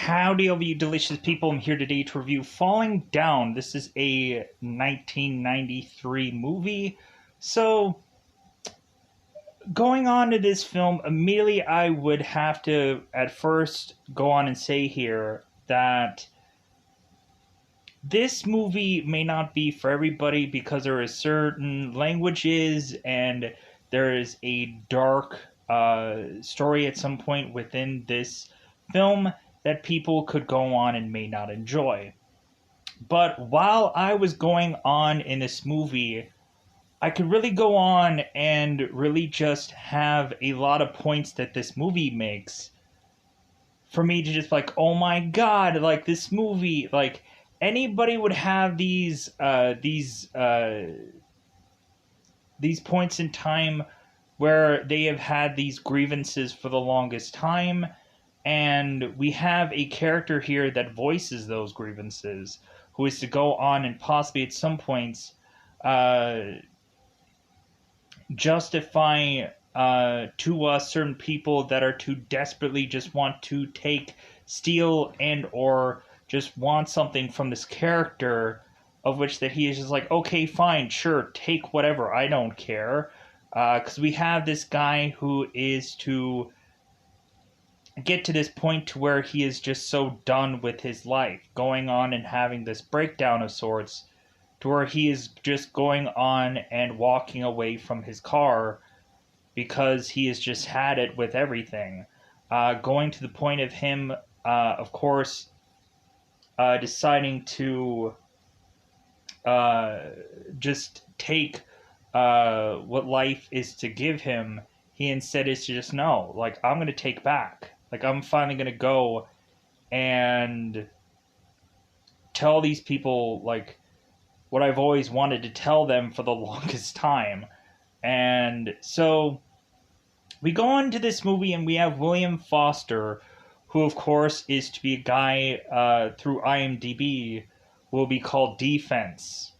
Howdy, all you delicious people. I'm here today to review Falling Down. This is a 1993 movie. So, going on to this film, immediately I would have to, at first, go on and say here that this movie may not be for everybody because there is certain languages and there is a dark story at some point within this film that people could go on and may not enjoy. But while I was going on in this movie, I could really go on and really just have a lot of points that this movie makes for me to just like, oh my god, like this movie, like anybody would have these points in time where they have had these grievances for the longest time, and we have a character here that voices those grievances, who is to go on and possibly at some points uh, justify to us certain people that are too desperately just want to take, steal, and or just want something from this character, of which that he is just like, okay, fine, sure, take whatever, I don't care. Because we have this guy who is to get to this point to where he is just so done with his life, going on and having this breakdown of sorts, to where he is just going on and walking away from his car because he has just had it with everything. Going to the point of him, of course, deciding to uh, just take what life is to give him. He instead is to just know, like, I'm going to take back. Like, I'm finally going to go and tell these people, like, what I've always wanted to tell them for the longest time. And so we go into this movie and we have William Foster, who, of course, is to be a guy through IMDb who will be called Defense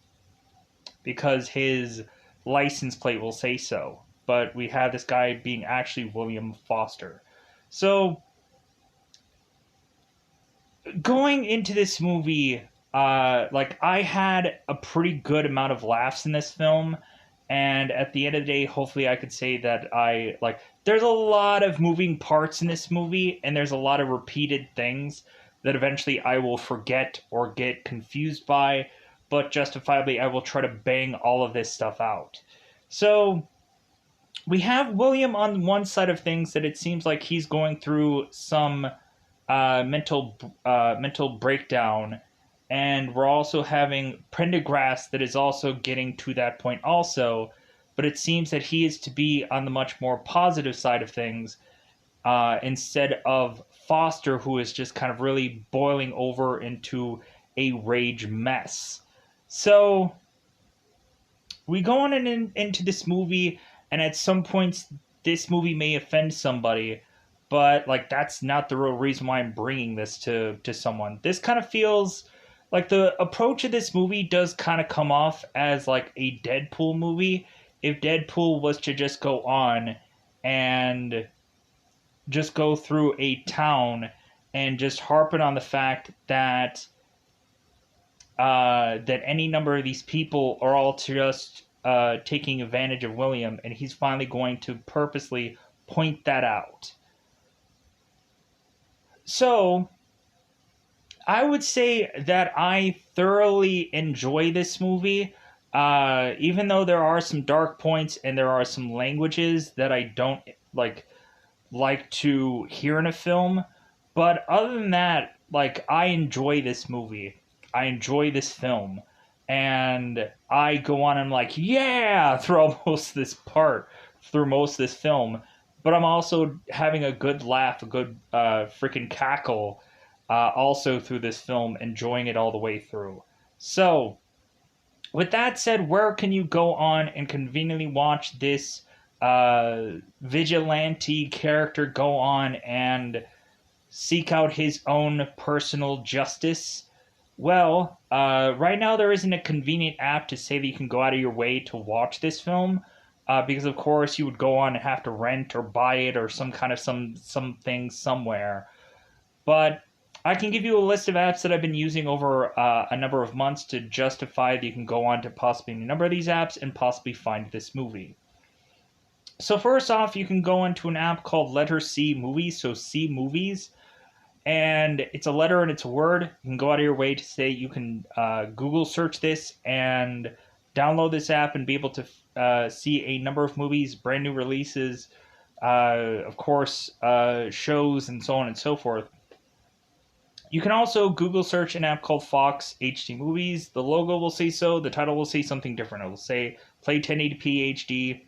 because his license plate will say so. But we have this guy being actually William Foster. So, going into this movie, like, I had a pretty good amount of laughs in this film. And at the end of the day, hopefully I could say that I, like, there's a lot of moving parts in this movie, and there's a lot of repeated things that eventually I will forget or get confused by, but justifiably I will try to bang all of this stuff out. So, we have William on one side of things that it seems like he's going through some mental breakdown, and we're also having Prendergast that is also getting to that point also, but it seems that he is to be on the much more positive side of things instead of Foster, who is just kind of really boiling over into a rage mess. So we go on into this movie, and at some points this movie may offend somebody, but like that's not the real reason why I'm bringing this to someone. This kind of feels like the approach of this movie does kind of come off as like a Deadpool movie. If Deadpool was to just go on and just go through a town and just harping on the fact that that any number of these people are all just taking advantage of William, and he's finally going to purposely point that out. So, I would say that I thoroughly enjoy this movie, even though there are some dark points and there are some languages that I don't like to hear in a film. But other than that, like I enjoy this movie. I enjoy this film. And I go on and I'm like, yeah, through most of this film. But I'm also having a good laugh, a good freaking cackle, also through this film, enjoying it all the way through. So, with that said, where can you go on and conveniently watch this vigilante character go on and seek out his own personal justice? Well, right now there isn't a convenient app to say that you can go out of your way to watch this film, because of course you would go on and have to rent or buy it or some kind of something somewhere. But I can give you a list of apps that I've been using over a number of months to justify that you can go on to possibly a number of these apps and possibly find this movie. So first off, you can go into an app called Letter C Movies, so C Movies, and it's a letter and it's a word. You can go out of your way to say you can Google search this and download this app and be able to see a number of movies, brand new releases, of course, shows, and so on and so forth. You can also Google search an app called Fox HD Movies. The logo will say so. The title will say something different. It will say Play 1080p HD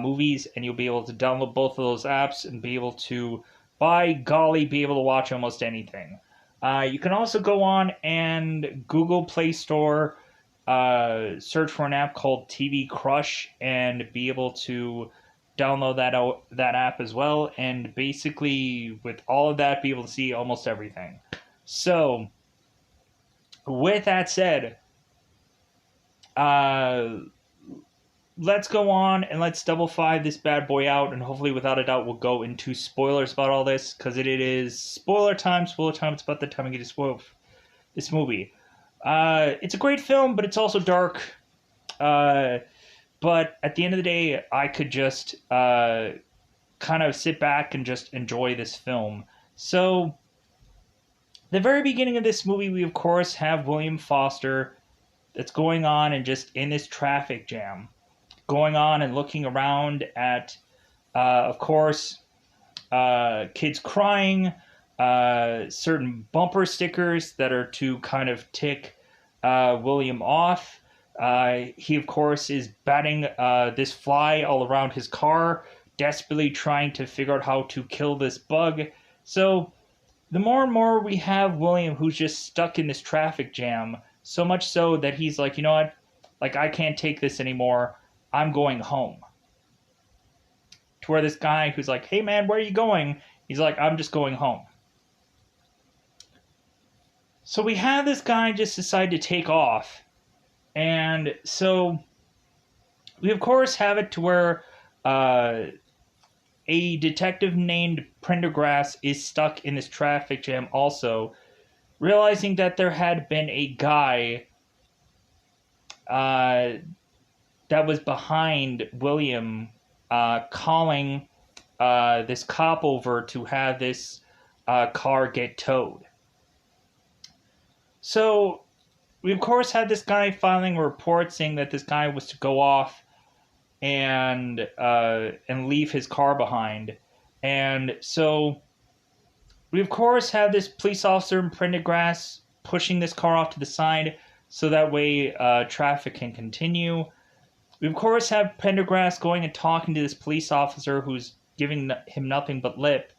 movies, and you'll be able to download both of those apps and be able to, by golly, be able to watch almost anything. You can also go on and Google Play Store, search for an app called TV Crush, and be able to download that app as well. And basically, with all of that, be able to see almost everything. So, with that said, let's go on and let's double five this bad boy out, and hopefully, without a doubt, we'll go into spoilers about all this, because it is spoiler time. Spoiler time. It's about the time I get to spoil this movie. It's a great film, but it's also dark. But at the end of the day, I could just kind of sit back and just enjoy this film. So, the very beginning of this movie, we of course have William Foster that's going on and just in this traffic jam, going on and looking around at, of course, kids crying, certain bumper stickers that are to kind of tick William off. He, of course, is batting this fly all around his car, desperately trying to figure out how to kill this bug. So, the more and more we have William who's just stuck in this traffic jam, so much so that he's like, you know what? Like, I can't take this anymore. I'm going home. To where this guy who's like, hey man, where are you going? He's like, I'm just going home. So we have this guy just decide to take off. And so we, of course, have it to where a detective named Prendergrass is stuck in this traffic jam also, realizing that there had been a guy that was behind William calling this cop over to have this car get towed. So we, of course, had this guy filing a report saying that this guy was to go off and leave his car behind. And so we, of course, have this police officer in Prendergrass pushing this car off to the side so that way traffic can continue. We, of course, have Prendergrass going and talking to this police officer who's giving him nothing but lip.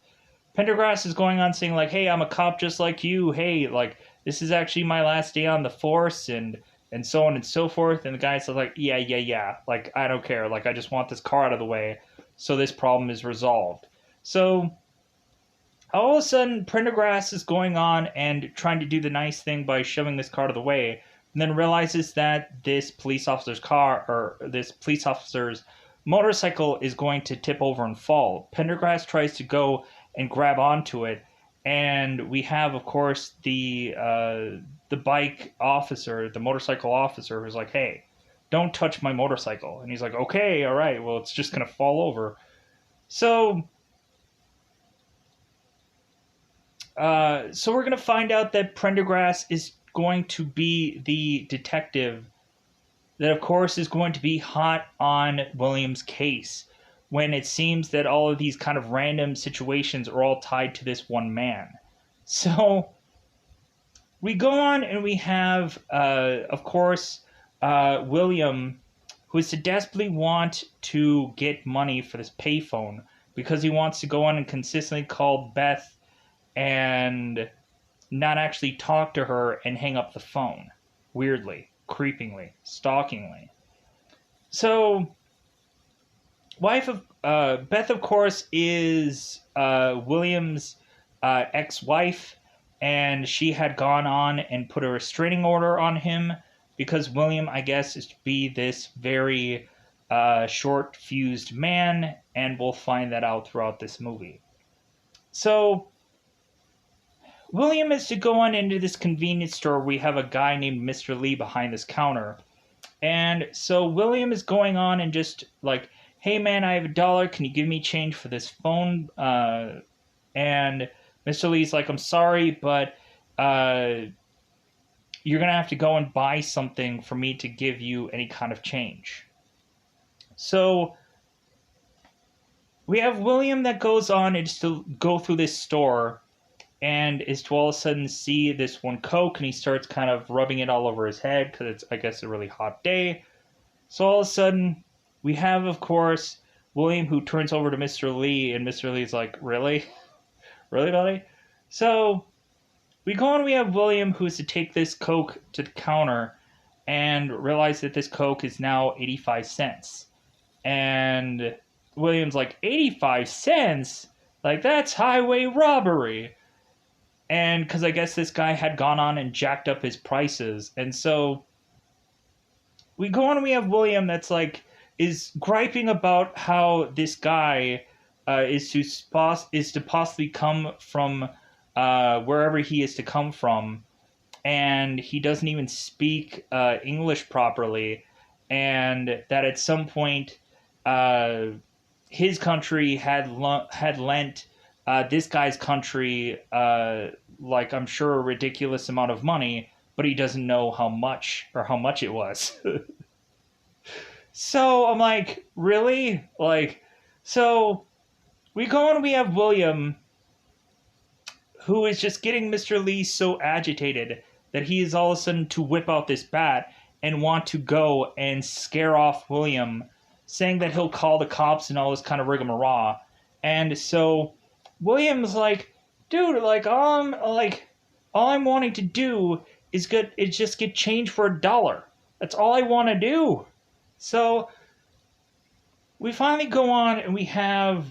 Prendergrass is going on saying, like, hey, I'm a cop just like you. Hey, like, this is actually my last day on the force, and so on and so forth. And the guy's like, yeah. Like, I don't care. Like, I just want this car out of the way so this problem is resolved. So all of a sudden, Prendergrass is going on and trying to do the nice thing by shoving this car out of the way, and then realizes that this police officer's motorcycle is going to tip over and fall. Prendergrass tries to go and grab onto it, and we have, of course, the bike officer, the motorcycle officer, who's like, hey, don't touch my motorcycle. And he's like, okay, all right, well, it's just going to fall over. So we're going to find out that Prendergrass is going to be the detective that, of course, is going to be hot on William's case, when it seems that all of these kind of random situations are all tied to this one man. So we go on and we have, of course, William, who is to desperately want to get money for this payphone because he wants to go on and consistently call Beth and not actually talk to her and hang up the phone. Weirdly, creepingly, stalkingly. So Beth, of course, is William's ex-wife, and she had gone on and put a restraining order on him because William, I guess, is to be this very short-fused man, and we'll find that out throughout this movie. So William is to go on into this convenience store. We have a guy named Mr. Lee behind this counter. And so William is going on and just like, hey man, I have $1. Can you give me change for this phone? And Mr. Lee's like, I'm sorry, but you're going to have to go and buy something for me to give you any kind of change. So we have William that goes on and just to go through this store and is to all of a sudden see this one Coke, and he starts kind of rubbing it all over his head because it's, I guess, a really hot day. So all of a sudden, we have, of course, William who turns over to Mr. Lee, and Mr. Lee's like, really? Really, buddy? So we go and we have William who's to take this Coke to the counter and realize that this Coke is now 85 cents. And William's like, 85 cents? Like, that's highway robbery. And because I guess this guy had gone on and jacked up his prices. And so we go on and we have William that's like, is griping about how this guy is to possibly come from wherever he is to come from. And he doesn't even speak English properly. And that at some point, his country had lent this guy's country, like I'm sure a ridiculous amount of money, but he doesn't know how much it was. So I'm like, really? Like, so we go and we have William, who is just getting Mr. Lee so agitated that he is all of a sudden to whip out this bat and want to go and scare off William, saying that he'll call the cops and all this kind of rigmarole. And so William's like, dude, like all I'm wanting to do is just get change for $1. That's all I want to do. So we finally go on and we have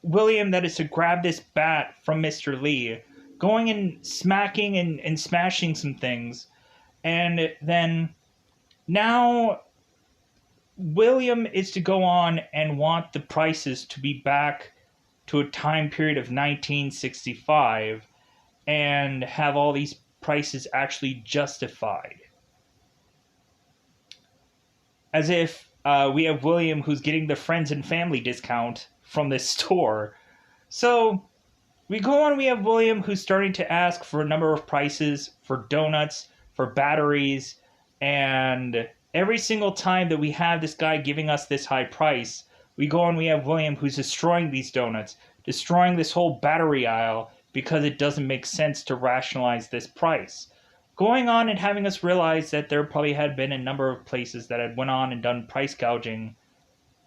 William that is to grab this bat from Mr. Lee, going and smacking and smashing some things. And then now William is to go on and want the prices to be back to a time period of 1965 and have all these prices actually justified. As if we have William who's getting the friends and family discount from this store. So we go on, we have William who's starting to ask for a number of prices for donuts, for batteries, and every single time that we have this guy giving us this high price, we go on, we have William who's destroying these donuts, destroying this whole battery aisle because it doesn't make sense to rationalize this price. Going on and having us realize that there probably had been a number of places that had went on and done price gouging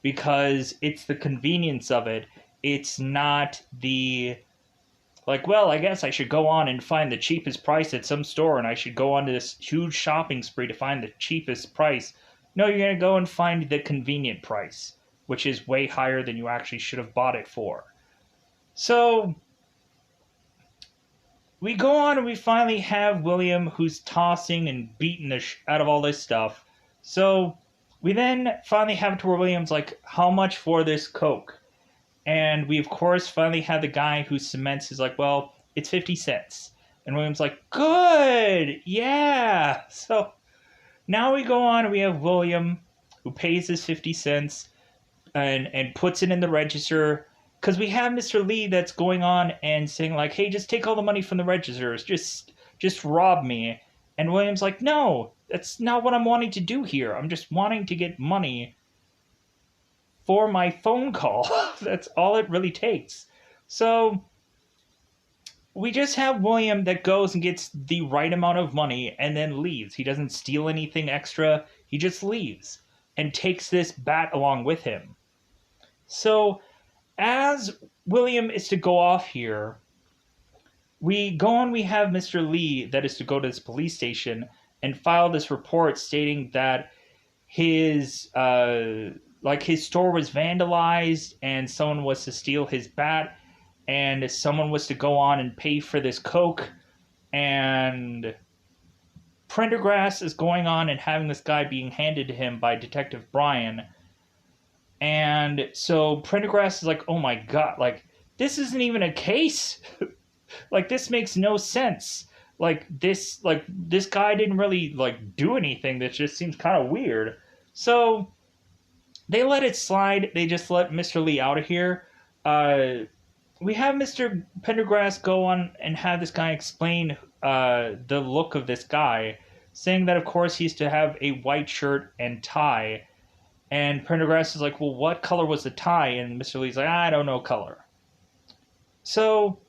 because it's the convenience of it. It's not the, like, well, I guess I should go on and find the cheapest price at some store and I should go on to this huge shopping spree to find the cheapest price. No, you're going to go and find the convenient price, which is way higher than you actually should have bought it for. So we go on and we finally have William who's tossing and beating the out of all this stuff. So we then finally have it to where William's like, how much for this Coke? And we, of course, finally have the guy who cements is like, well, it's 50 cents. And William's like, good, yeah. So now we go on and we have William who pays his 50 cents and puts it in the register. Because we have Mr. Lee that's going on and saying like, hey, just take all the money from the registers. Just rob me. And William's like, no, that's not what I'm wanting to do here. I'm just wanting to get money for my phone call. That's all it really takes. So we just have William that goes and gets the right amount of money and then leaves. He doesn't steal anything extra. He just leaves and takes this bat along with him. So as William is to go off here, we go on, we have Mr. Lee that is to go to this police station and file this report stating that his store was vandalized and someone was to steal his bat and someone was to go on and pay for this Coke, and Prendergast is going on and having this guy being handed to him by Detective Brian. And so Prendergast is like, oh my god, like, this isn't even a case. Like, this makes no sense. This guy didn't really like do anything. That just seems kind of weird. So they let it slide. They just let Mr. Lee out of here. We have Mr. Pendergrass go on and have this guy explain the look of this guy, saying that of course he's to have a white shirt and tie. And Pendergrass is like, well, what color was the tie? And Mr. Lee's like, I don't know color. So,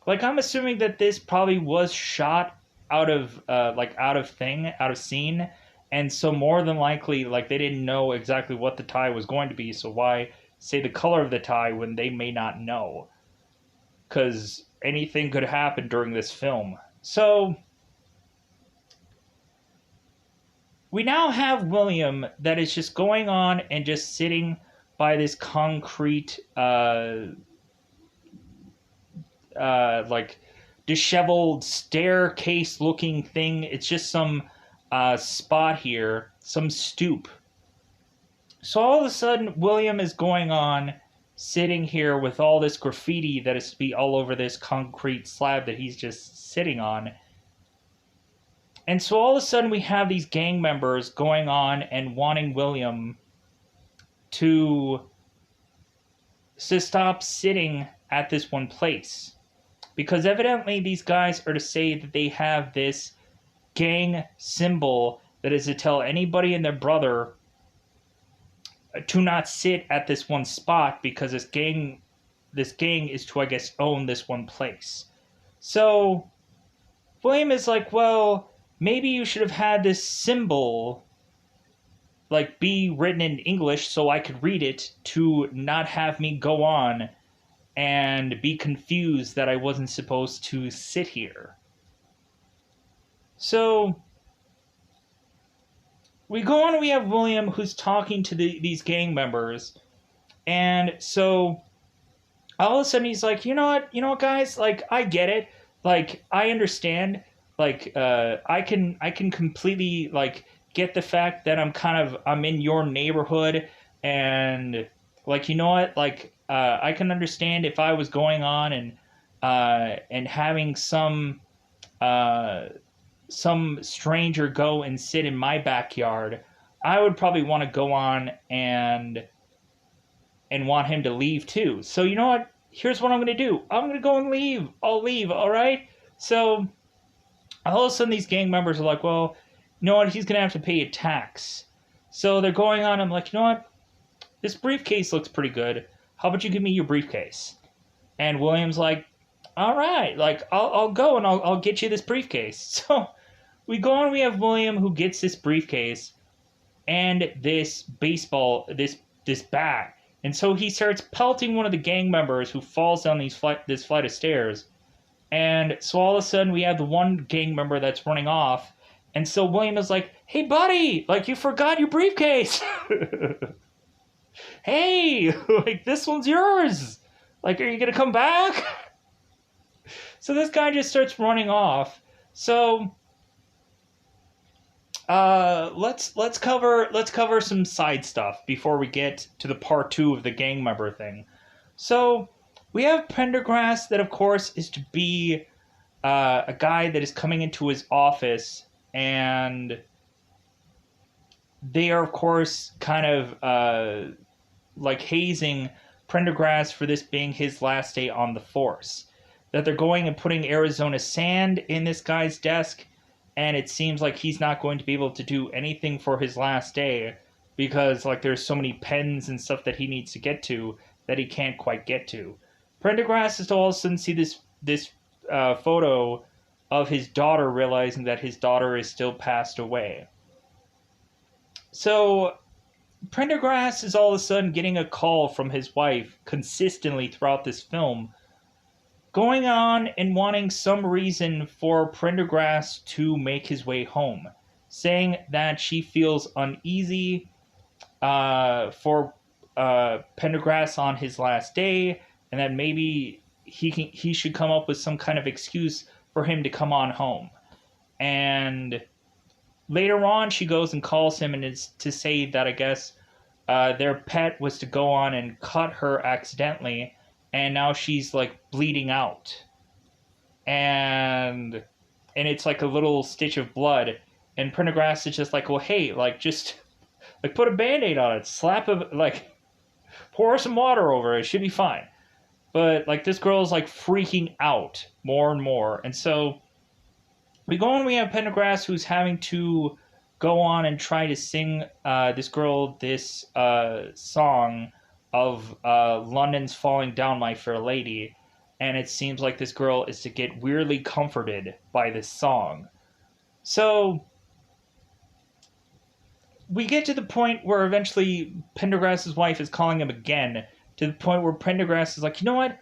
like, I'm assuming that this probably was shot out of out of scene, and so more than likely, like, they didn't know exactly what the tie was going to be. So why say the color of the tie when they may not know? Because anything could happen during this film. So we now have William that is just going on and just sitting by this concrete like disheveled staircase looking thing. It's just some spot here, some stoop. So all of a sudden, William is going on sitting here with all this graffiti that is to be all over this concrete slab that he's just sitting on. And so all of a sudden, we have these gang members going on and wanting William to stop sitting at this one place. Because evidently these guys are to say that they have this gang symbol that is to tell anybody and their brother to not sit at this one spot because this gang is to, I guess, own this one place. So William is like, well, maybe you should have had this symbol like be written in English so I could read it to not have me go on and be confused that I wasn't supposed to sit here. So we go on, we have William who's talking to these gang members, and so all of a sudden he's like, you know what, guys, like, I get it, like, I understand, like, I can completely, like, get the fact that I'm in your neighborhood, and, like, you know what, like, I can understand if I was going on and having some stranger go and sit in my backyard, I would probably want to go on and want him to leave too. So you know what? Here's what I'm going to do. I'm going to go and leave. I'll leave, all right? So all of a sudden these gang members are like, well, you know what? He's going to have to pay a tax. So they're going on. I'm like, you know what? This briefcase looks pretty good. How about you give me your briefcase? And William's like, all right, like, I'll go and I'll get you this briefcase. So we go on, we have William who gets this briefcase and this this bat. And so he starts pelting one of the gang members who falls down this flight of stairs. And so all of a sudden we have the one gang member that's running off. And so William is like, hey, buddy, like, you forgot your briefcase. Hey, like, this one's yours. Like, are you going to come back? So this guy just starts running off. So let's cover some side stuff before we get to the part 2 of the gang member thing. So we have Pendergrass that, of course, is to be a guy that is coming into his office, and they are, of course, kind of like hazing Pendergrass for this being his last day on the force. That they're going and putting Arizona sand in this guy's desk, and it seems like he's not going to be able to do anything for his last day because, like, there's so many pens and stuff that he needs to get to that he can't quite get to. Pendergrass is to all of a sudden see this photo of his daughter, realizing that his daughter is still passed away. So Pendergrass is all of a sudden getting a call from his wife consistently throughout this film, going on and wanting some reason for Pendergrass to make his way home, saying that she feels uneasy for Pendergrass on his last day, and that maybe he should come up with some kind of excuse for him to come on home. And later on, she goes and calls him and is to say that, I guess, their pet was to go on and cut her accidentally, and now she's like bleeding out, and it's like a little stitch of blood, and Prendergast is just like, well, hey, like just like put a band-aid on it, slap a like pour some water over it, it should be fine. But like this girl is like freaking out more and more, and so we go on. We have Pendergrass who's having to go on and try to sing this girl this song of London's Falling Down, My Fair Lady, and it seems like this girl is to get weirdly comforted by this song. So we get to the point where eventually Pendergrass's wife is calling him again, to the point where Pendergrass is like, you know what?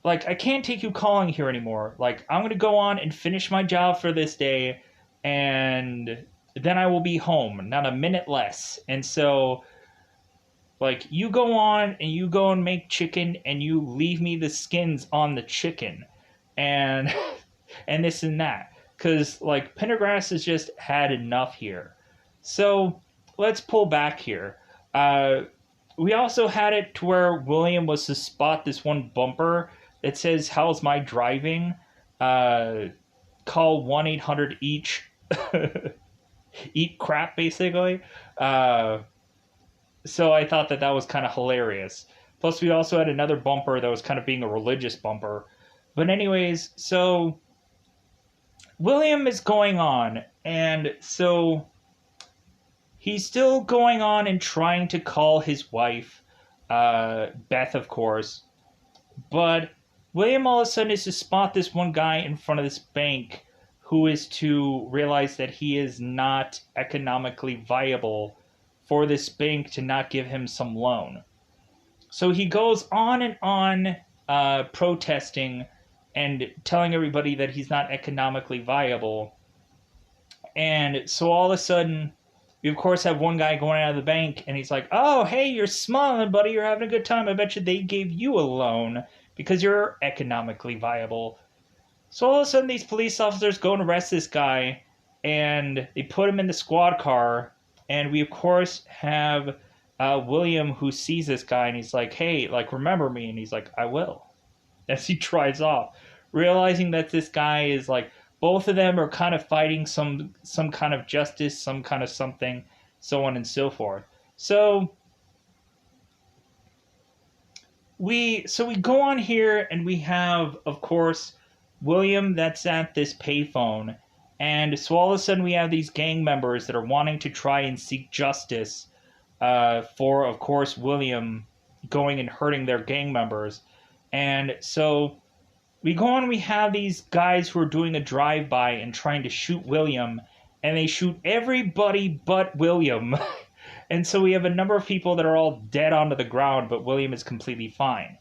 Like, I can't take you calling here anymore. Like, I'm going to go on and finish my job for this day, and then I will be home, not a minute less. And so, like, you go on and you go and make chicken, and you leave me the skins on the chicken. And, and this and that. Because, like, Pendergrass has just had enough here. So, let's pull back here. We also had it to where William was to spot this one bumper. It says, "How's my driving? Call 1-800-EACH." Eat crap, basically. So I thought that was kind of hilarious. Plus, we also had another bumper that was kind of being a religious bumper. But anyways, so William is going on, and so he's still going on and trying to call his wife, Beth, of course. But William all of a sudden is to spot this one guy in front of this bank who is to realize that he is not economically viable for this bank to not give him some loan. So he goes on and on protesting and telling everybody that he's not economically viable. And so all of a sudden, we of course have one guy going out of the bank, and he's like, "Oh, hey, you're smiling, buddy. You're having a good time. I bet you they gave you a loan because you're economically viable." So all of a sudden, these police officers go and arrest this guy, and they put him in the squad car. And we of course have William, who sees this guy, and he's like, "Hey, like, remember me?" And he's like, "I will." As he drives off, realizing that this guy is like, both of them are kind of fighting some kind of justice, some kind of something, so on and so forth. So we go on here, and we have, of course, William that's at this payphone, and so all of a sudden we have these gang members that are wanting to try and seek justice for, of course, William going and hurting their gang members. And so we go on, we have these guys who are doing a drive-by and trying to shoot William, and they shoot everybody but William. And so we have a number of people that are all dead onto the ground, but William is completely fine.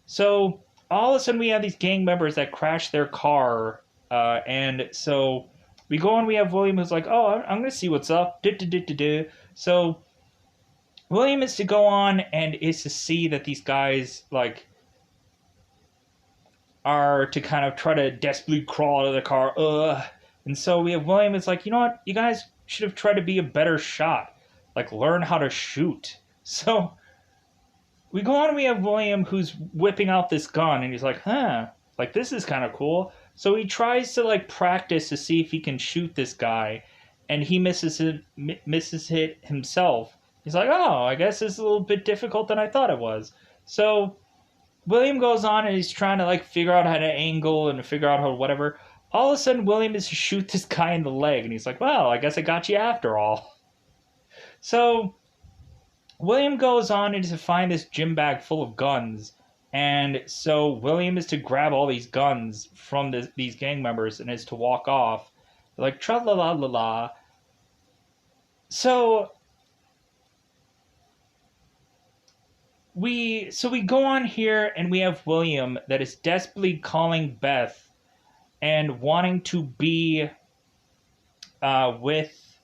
So all of a sudden we have these gang members that crash their car, and so we go on, we have William who's like, "Oh, I'm going to see what's up." So William is to go on and is to see that these guys, like, are to kind of try to desperately crawl out of the car. And so we have William is like, "You know what? You guys should have tried to be a better shot. Like, learn how to shoot." So we go on, we have William who's whipping out this gun, and he's like, like, this is kind of cool. So he tries to, like, practice to see if he can shoot this guy, and he misses it himself. He's like, "Oh, I guess it's a little bit difficult than I thought it was." So William goes on and he's trying to, like, figure out how to angle and figure out how whatever. All of a sudden, William is to shoot this guy in the leg, and he's like, "Well, I guess I got you after all." So William goes on and is to find this gym bag full of guns, and so William is to grab all these guns from these gang members and is to walk off. They're like, tra la la la la. So we go on here, and we have William that is desperately calling Beth and wanting to be with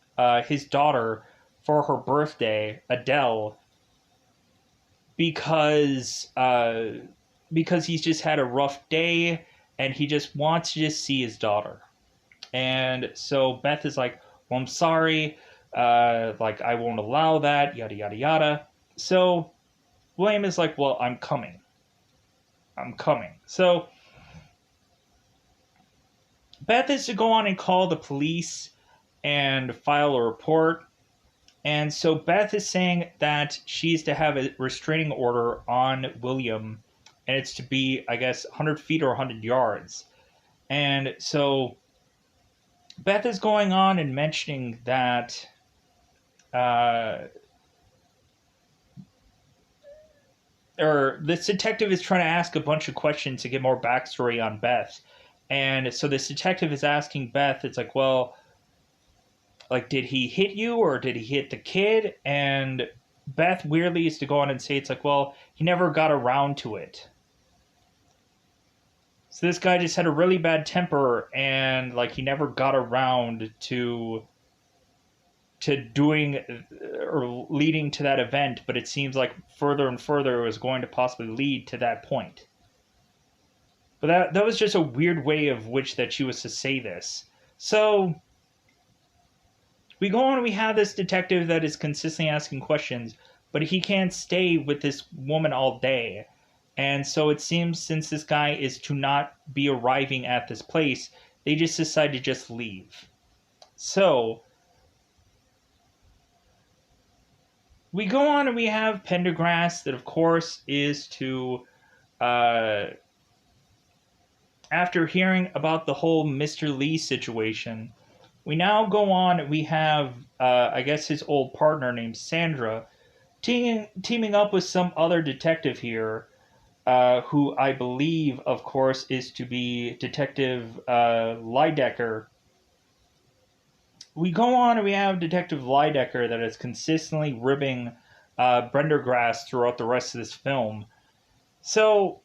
his daughter for her birthday, Adele, because he's just had a rough day and he just wants to just see his daughter. And so Beth is like, "Well, I'm sorry, like, I won't allow that, yada yada yada." So William is like, well, I'm coming. I'm coming. So Beth is to go on and call the police and file a report. And so Beth is saying that she's to have a restraining order on William, and it's to be, I guess, 100 feet or 100 yards. And so Beth is going on and mentioning that uh, or this detective is trying to ask a bunch of questions to get more backstory on Beth. And so this detective is asking Beth, it's like, well, like, did he hit you or did he hit the kid? And Beth weirdly is to go on and say, it's like, well, he never got around to it. So this guy just had a really bad temper and like he never got around to doing or leading to that event, but it seems like further and further it was going to possibly lead to that point. But that was just a weird way of which that she was to say this. So we go on and we have this detective that is consistently asking questions, but he can't stay with this woman all day. And so it seems since this guy is to not be arriving at this place, they just decide to just leave. So we go on and we have Pendergrass that, of course, is to, after hearing about the whole Mr. Lee situation, we now go on. We have, I guess, his old partner named Sandra teaming up with some other detective here, who I believe, of course, is to be Detective Lydecker. We go on and we have Detective Lydecker that is consistently ribbing Prendergast throughout the rest of this film. So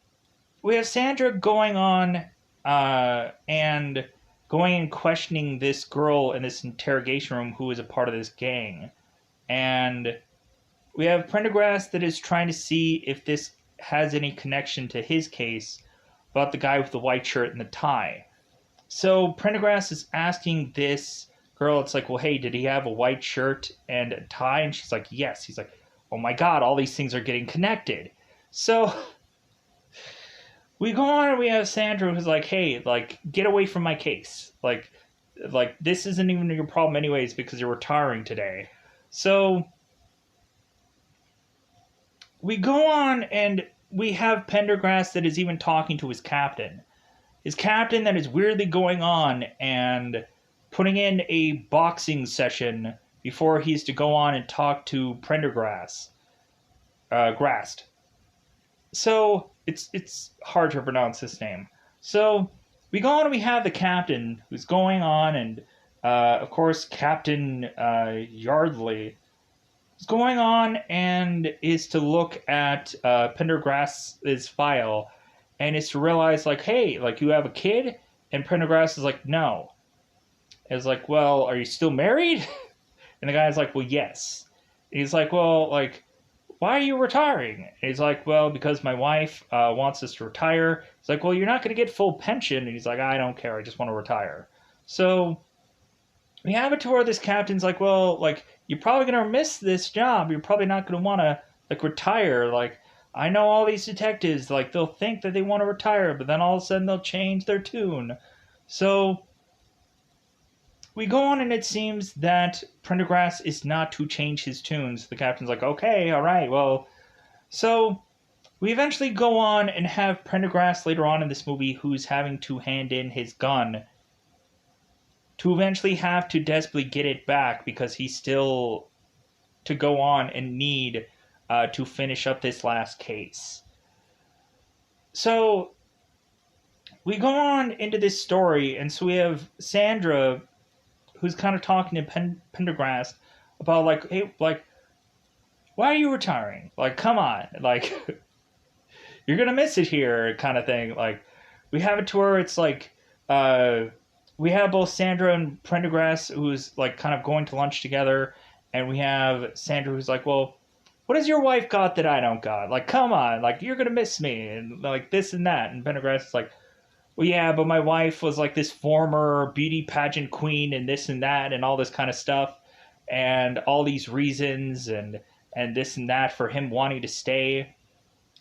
we have Sandra going on and going and questioning this girl in this interrogation room who is a part of this gang. And we have Prendergast that is trying to see if this has any connection to his case about the guy with the white shirt and the tie. So Prendergast is asking this girl, it's like, well, hey, did he have a white shirt and a tie? And she's like, yes. He's like, oh my God, all these things are getting connected. So we go on and we have Sandra who's like, hey, like, get away from my case. Like this isn't even your problem anyways because you're retiring today. So we go on and we have Pendergrass that is even talking to his captain. His captain that is weirdly going on and putting in a boxing session before he's to go on and talk to Prendergrass. Grast. So it's hard to pronounce his name. So we go on and we have the captain who's going on and of course Captain Yardley is going on and is to look at Pendergrass's file and is to realize like, hey, like you have a kid? And Prendergast is like, no. It's like, well, are you still married? And the guy's like, well, yes. And he's like, well, like, why are you retiring? And he's like, well, because my wife wants us to retire. He's like, well, you're not going to get full pension. And he's like, I don't care. I just want to retire. So we have it to where this captain's like, well, like, you're probably going to miss this job. You're probably not going to want to, like, retire. Like, I know all these detectives, like, they'll think that they want to retire, but then all of a sudden they'll change their tune. So we go on, and it seems that Prendergrass is not to change his tunes. The captain's like, okay, all right, well. So we eventually go on and have Prendergrass later on in this movie who's having to hand in his gun to eventually have to desperately get it back because he's still to go on and need to finish up this last case. So we go on into this story, and so we have Sandra who's kind of talking to Pendergrast about like, hey, like, why are you retiring? Like, come on, like, you're gonna miss it here, kind of thing. Like, we have it to where it's like, we have both Sandra and Prendergast who's like kind of going to lunch together, and we have Sandra who's like, well, what has your wife got that I don't got? Like, come on, like, you're gonna miss me, and like this and that. And Pendergast is like, well, yeah, but my wife was like this former beauty pageant queen and this and that and all this kind of stuff and all these reasons and this and that for him wanting to stay.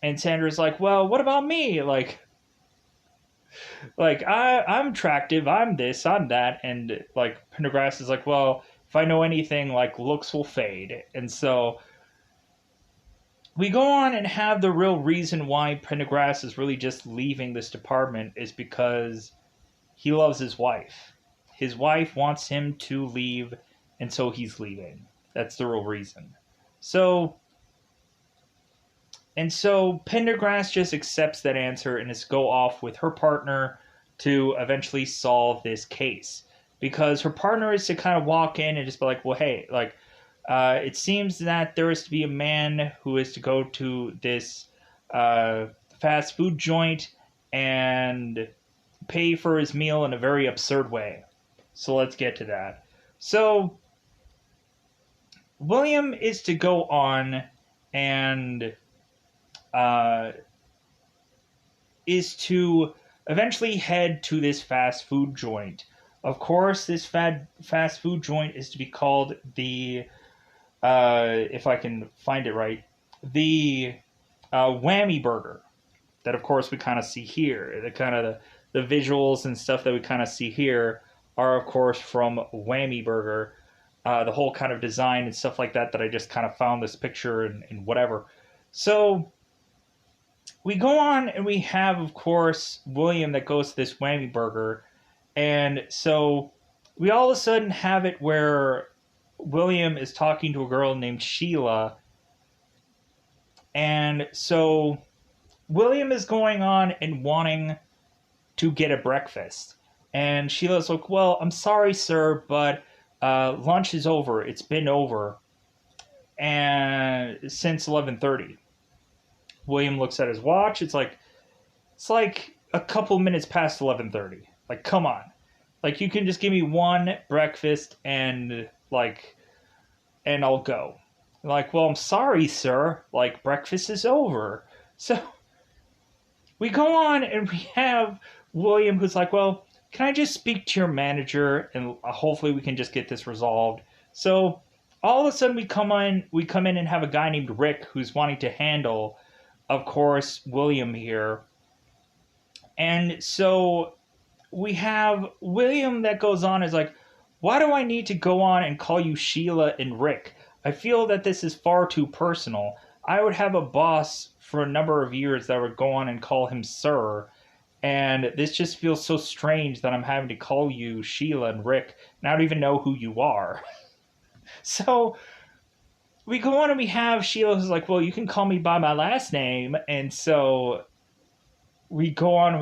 And Sandra's like, well, what about me? Like I'm attractive, I'm this, I'm that, and like Pendergrass is like, well, if I know anything, like looks will fade, and so we go on and have the real reason why Pendergrass is really just leaving this department is because he loves his wife. His wife wants him to leave, and so he's leaving. That's the real reason. So so Pendergrass just accepts that answer and is go off with her partner to eventually solve this case. Because her partner is to kind of walk in and just be like, well, hey, like, it seems that there is to be a man who is to go to this uh, fast food joint and pay for his meal in a very absurd way. So let's get to that. So William is to go on and uh, is to eventually head to this fast food joint. Of course, this fast food joint is to be called the, if I can find it right, the Whammy Burger. That, of course, we kind of see here. The kind of the visuals and stuff that we kind of see here are, of course, from Whammy Burger. The whole kind of design and stuff like that I just kind of found this picture and whatever. So we go on and we have, of course, William that goes to this Whammy Burger. And so we all of a sudden have it where William is talking to a girl named Sheila. And so William is going on and wanting to get a breakfast. And Sheila's like, well, I'm sorry, sir, but lunch is over. It's been over and since 11:30. William looks at his watch. It's like a couple minutes past 11:30. Like, come on. Like, you can just give me one breakfast and I'll go. Like, well, I'm sorry, sir. Like, breakfast is over. So we go on and we have William who's like, well, can I just speak to your manager and hopefully we can just get this resolved. So all of a sudden we come in and have a guy named Rick who's wanting to handle, of course, William here. And so we have William that goes on is like, why do I need to go on and call you Sheila and Rick? I feel that this is far too personal. I would have a boss for a number of years that would go on and call him sir. And this just feels so strange that I'm having to call you Sheila and Rick, and I don't even know who you are. So we go on and we have Sheila who's like, well, you can call me by my last name. And so we go on and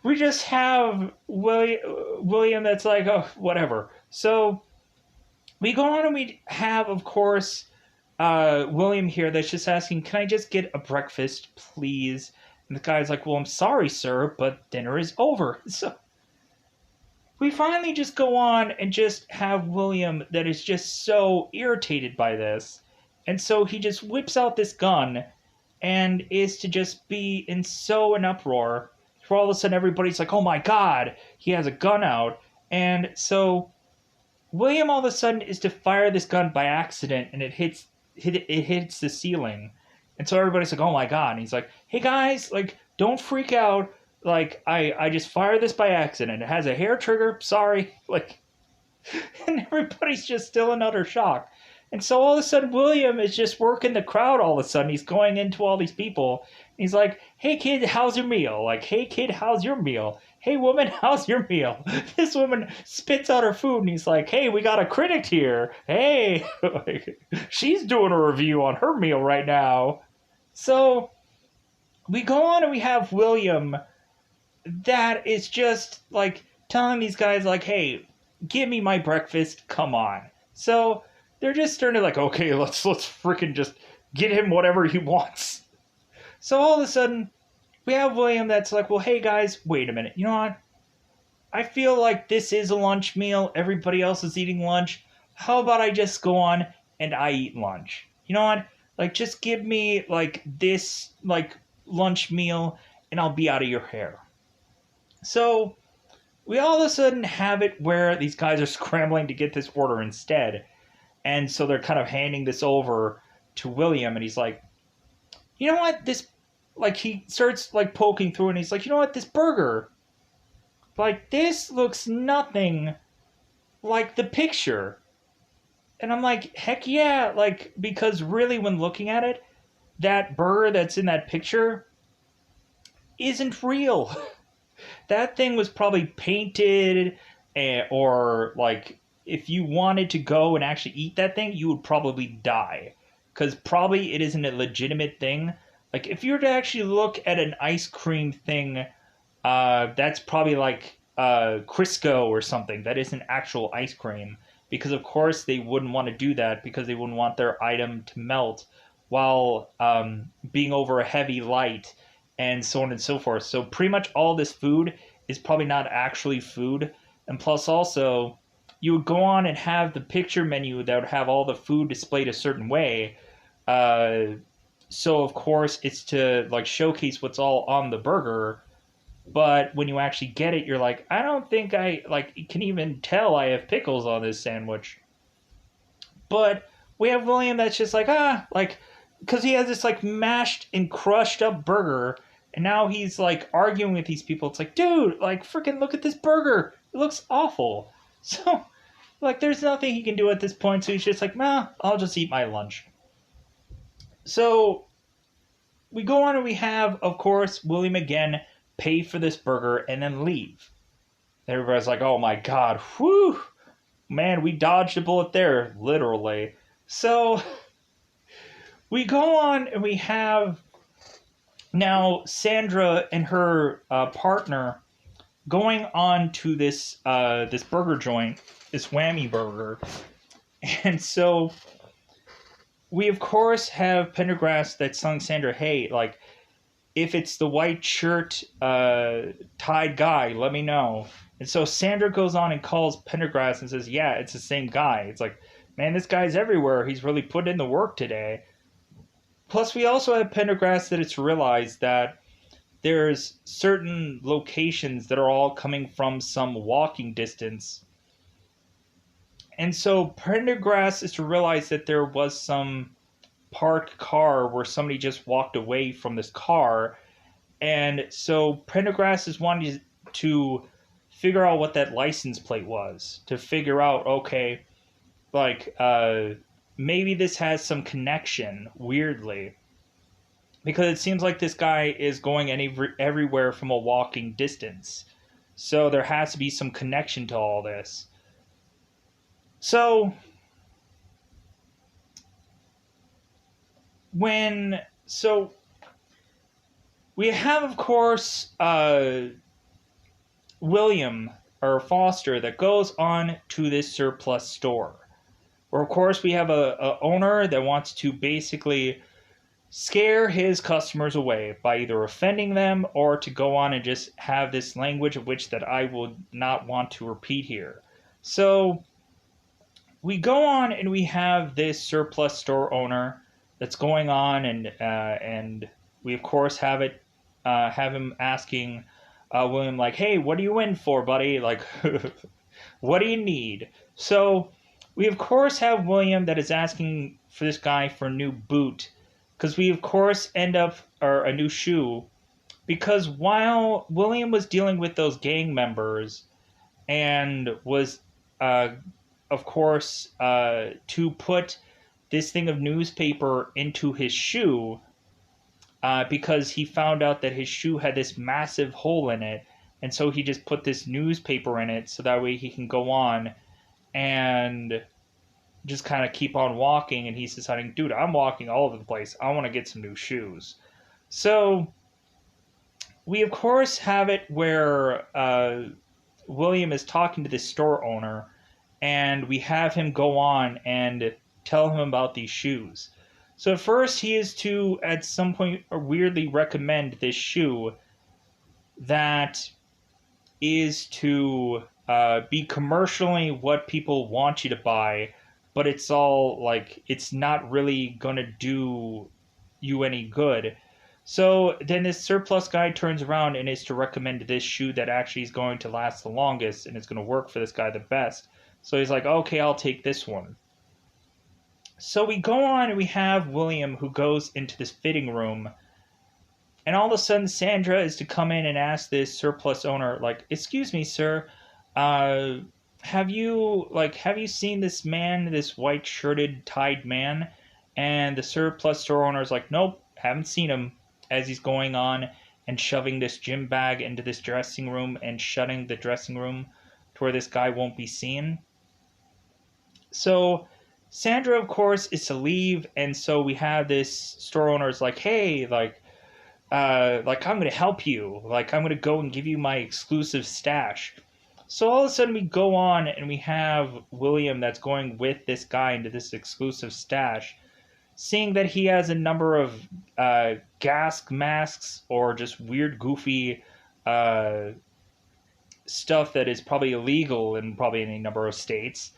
we just have William that's like, oh, whatever. So we go on and we have, of course, William here that's just asking, can I just get a breakfast, please? And the guy's like, well, I'm sorry, sir, but dinner is over. So we finally just go on and just have William that is just so irritated by this. And so he just whips out this gun and is to just be in so an uproar. For all of a sudden, everybody's like, oh my God, he has a gun out. And so William all of a sudden is to fire this gun by accident and it hits the ceiling. And so everybody's like, oh my God. And he's like, hey guys, like, don't freak out. Like, I just fired this by accident. It has a hair trigger. Sorry. Like, and everybody's just still in utter shock. And so all of a sudden, William is just working the crowd all of a sudden. He's going into all these people. He's like, hey kid, how's your meal? Like, hey kid, how's your meal? Hey woman, how's your meal? This woman spits out her food and he's like, hey, we got a critic here. Hey, like, she's doing a review on her meal right now. So we go on and we have William that is just like telling these guys like, hey, give me my breakfast, come on. So they're just starting to like, okay, let's freaking just get him whatever he wants. So all of a sudden we have William that's like, well, hey guys, wait a minute, you know what? I feel like this is a lunch meal, everybody else is eating lunch. How about I just go on and I eat lunch? You know what? Like, just give me like this like lunch meal and I'll be out of your hair. So we all of a sudden have it where these guys are scrambling to get this order instead. And so they're kind of handing this over to William. And he's like, you know what, this, like, he starts, like, poking through, and he's like, you know what, this burger, like, this looks nothing like the picture. And I'm like, heck yeah, like, because really, when looking at it, that burger that's in that picture isn't real. That thing was probably painted, or, like, if you wanted to go and actually eat that thing, you would probably die. Because probably it isn't a legitimate thing. Like, if you were to actually look at an ice cream thing, that's probably like Crisco or something. That isn't actual ice cream. Because, of course, they wouldn't want to do that because they wouldn't want their item to melt while being over a heavy light and so on and so forth. So, pretty much all this food is probably not actually food. And plus, also, you would go on and have the picture menu that would have all the food displayed a certain way. Uh, so, of course, it's to, like, showcase what's all on the burger, but when you actually get it, you're like, I don't think I, like, can even tell I have pickles on this sandwich. But we have William that's just like, like, because he has this, like, mashed and crushed up burger, and now he's, like, arguing with these people. It's like, dude, like, freaking look at this burger. It looks awful. So, like, there's nothing he can do at this point, so he's just like, nah, I'll just eat my lunch. So, we go on and we have, of course, William again pay for this burger and then leave. Everybody's like, oh my god, whew, man, we dodged a bullet there, literally. So we go on and we have now Sandra and her partner going on to this this burger joint, this Whammy Burger, and so we of course have Pendergrass that's telling Sandra, hey, like, if it's the white shirt tied guy, let me know. And so Sandra goes on and calls Pendergrass and says, yeah, it's the same guy. It's like, man, this guy's everywhere. He's really put in the work today. Plus, we also have Pendergrass that it's realized that there's certain locations that are all coming from some walking distance. And so Pendergrass is to realize that there was some parked car where somebody just walked away from this car. And so Pendergrass is wanting to figure out what that license plate was, to figure out, okay, like, maybe this has some connection, weirdly. Because it seems like this guy is going everywhere from a walking distance. So there has to be some connection to all this. So, we have, of course, William, or Foster, that goes on to this surplus store. Where, of course, we have a owner that wants to basically scare his customers away by either offending them or to go on and just have this language of which that I will not want to repeat here. So we go on and we have this surplus store owner that's going on, and we of course have him asking William, like, hey, what are you in for, buddy? Like, what do you need? So we of course have William that is asking for this guy for a new boot, because we of course or a new shoe, because while William was dealing with those gang members and was of course to put this thing of newspaper into his shoe, because he found out that his shoe had this massive hole in it, and so he just put this newspaper in it so that way he can go on and just kind of keep on walking. And he's deciding, dude, I'm walking all over the place. I want to get some new shoes. So we of course have it where William is talking to this store owner, and we have him go on and tell him about these shoes. So at first he is to, at some point, weirdly recommend this shoe that is to be commercially what people want you to buy, but it's all, like, it's not really going to do you any good. So then this surplus guy turns around and is to recommend this shoe that actually is going to last the longest and is going to work for this guy the best. So he's like, okay, I'll take this one. So we go on and we have William who goes into this fitting room, and all of a sudden Sandra is to come in and ask this surplus owner, like, "Excuse me, sir, uh, have you seen this man, this white shirted tied man?" And the surplus store owner is like, "Nope, haven't seen him." As he's going on and shoving this gym bag into this dressing room and shutting the dressing room to where this guy won't be seen. So Sandra, of course, is to leave, and so we have this store owner is like, "Hey, like I'm gonna help you. Like I'm gonna go and give you my exclusive stash." So all of a sudden we go on and we have William that's going with this guy into this exclusive stash, seeing that he has a number of gas masks or just weird, goofy uh, stuff that is probably illegal in probably any number of states.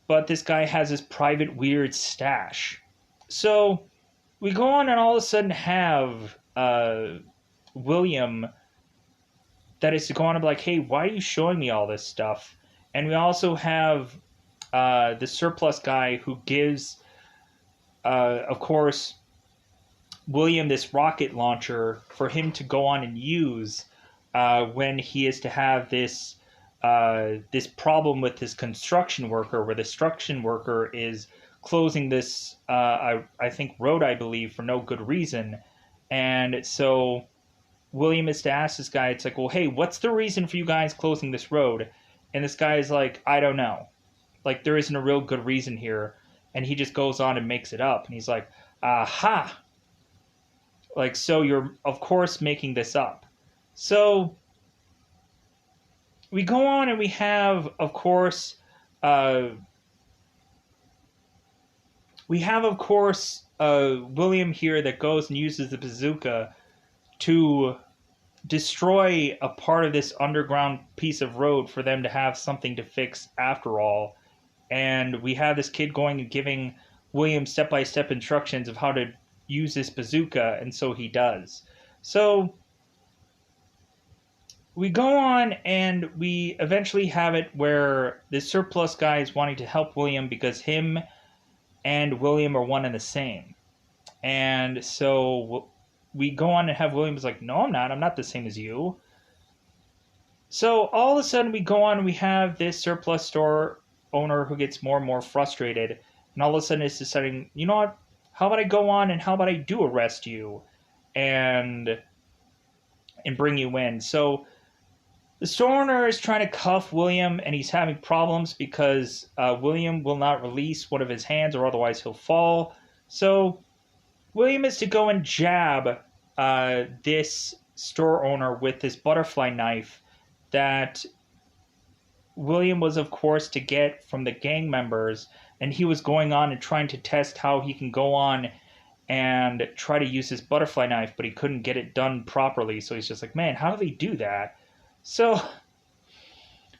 But this guy has his private weird stash. So we go on and all of a sudden have William that is to go on and be like, "Hey, why are you showing me all this stuff?" And we also have the surplus guy who gives, of course, William this rocket launcher for him to go on and use when he is to have this problem with this construction worker, where the construction worker is closing this I think road, I believe, for no good reason. And so William is to ask this guy, it's like, "Well, hey, what's the reason for you guys closing this road?" And this guy is like, "I don't know. Like, there isn't a real good reason here." And he just goes on and makes it up. And he's like, "Aha! Like, so you're, of course, making this up." So we go on and we have, of course, uh, William here that goes and uses the bazooka to destroy a part of this underground piece of road for them to have something to fix after all. And we have this kid going and giving William step-by-step instructions of how to use this bazooka, and so he does. So we go on and we eventually have it where the surplus guy is wanting to help William because him and William are one and the same. And so we go on and have William's like, "No, I'm not. I'm not the same as you." So all of a sudden we go on and we have this surplus store owner who gets more and more frustrated. And all of a sudden is deciding, "You know what? How about I go on and how about I do arrest you and bring you in?" So the store owner is trying to cuff William, and he's having problems because William will not release one of his hands, or otherwise he'll fall. So William is to go and jab this store owner with this butterfly knife that William was, of course, to get from the gang members, and he was going on and trying to test how he can go on and try to use his butterfly knife, but he couldn't get it done properly. So he's just like, "Man, how do they do that?" So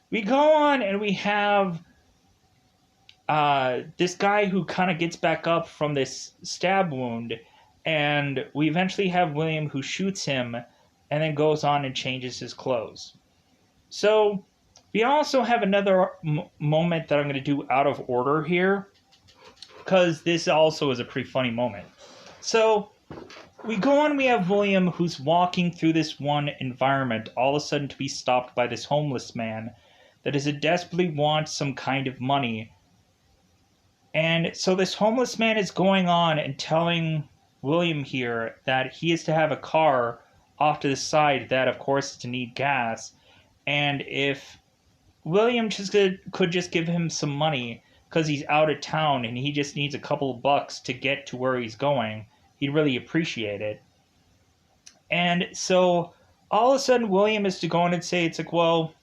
we go on and we have this guy who kind of gets back up from this stab wound, and we eventually have William who shoots him and then goes on and changes his clothes. So we also have another moment that I'm going to do out of order here, because this also is a pretty funny moment. So we go on, we have William who's walking through this one environment, all of a sudden to be stopped by this homeless man that is a desperately wants some kind of money. And so this homeless man is going on and telling William here that he is to have a car off to the side that, of course, is to need gas. And if William could just give him some money because he's out of town and he just needs a couple of bucks to get to where he's going, he'd really appreciate it. And so all of a sudden William is to go in and say, it's like, "Well,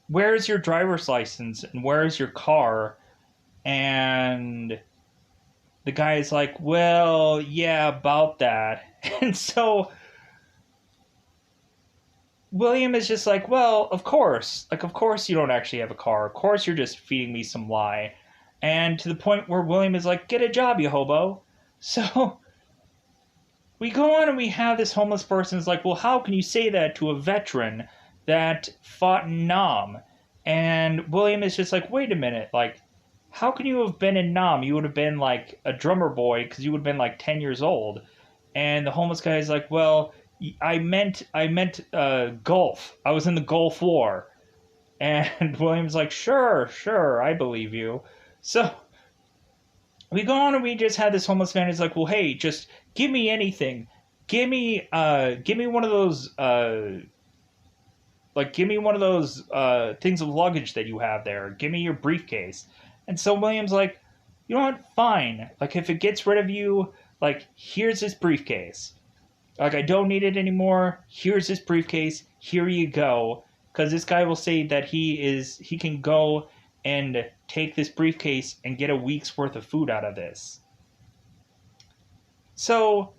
where's your driver's license and where's your car?" And the guy is like, "Well, yeah, about that." And so William is just like, "Well, of course. Like, of course you don't actually have a car. Of course you're just feeding me some lie." And to the point where William is like, "Get a job, you hobo." So we go on and we have this homeless person is like, "Well, how can you say that to a veteran that fought in Nam?" And William is just like, "Wait a minute, like, how can you have been in Nam? You would have been like a drummer boy because you would have been like 10 years old. And the homeless guy is like, well, I meant Gulf. I was in the Gulf War. And William's like, sure, I believe you. So we go on and we just had this homeless man who's like, well, hey, just give me anything. Give me one of those give me one of those things of luggage that you have there. Give me your briefcase. And so William's like, you know what? Fine. Like, if it gets rid of you, like, here's this briefcase. Like, I don't need it anymore. Here's this briefcase. Here you go. Because this guy will say that he can go and take this briefcase and get a week's worth of food out of this. So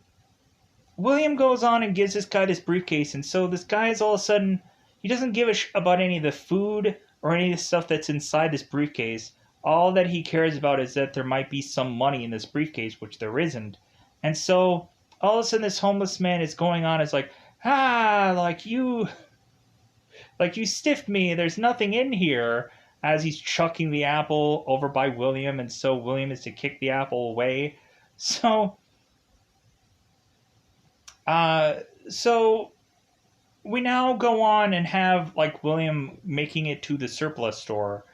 William goes on and gives this guy this briefcase, and so this guy is all of a sudden, he doesn't give a about any of the food or any of the stuff that's inside this briefcase. All that he cares about is that there might be some money in this briefcase, which there isn't. And so all of a sudden this homeless man is going on, it's like, like you stiffed me, there's nothing in here, as he's chucking the apple over by William, and so William is to kick the apple away. So so we now go on and have like William making it to the surplus store.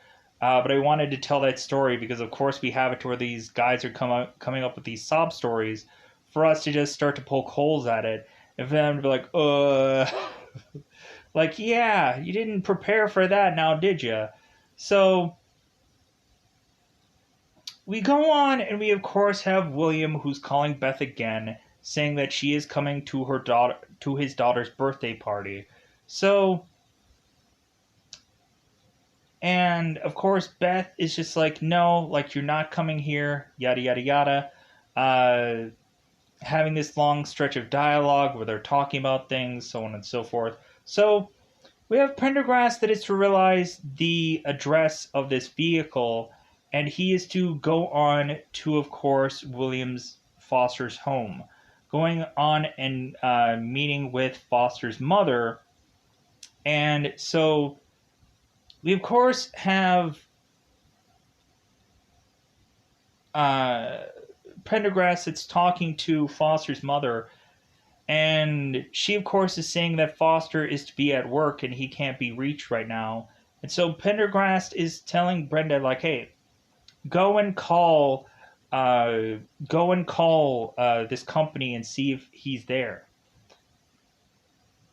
But I wanted to tell that story because, of course, we have it to where these guys are coming up with these sob stories for us to just start to poke holes at it, and for them to be like, like, yeah, you didn't prepare for that now, did you? So we go on, and we, of course, have William, who's calling Beth again, saying that she is coming to his daughter's birthday party. So, and of course, Beth is just like, no, like, you're not coming here, yada yada yada. Having this long stretch of dialogue where they're talking about things, so on and so forth. So we have Pendergrass that is to realize the address of this vehicle, and he is to go on to, of course, William's Foster's home, going on and meeting with Foster's mother. And so we, of course, have Pendergrass that's talking to Foster's mother, and she, of course, is saying that Foster is to be at work and he can't be reached right now. And so Pendergrass is telling Brenda, like, hey, go and call this company and see if he's there.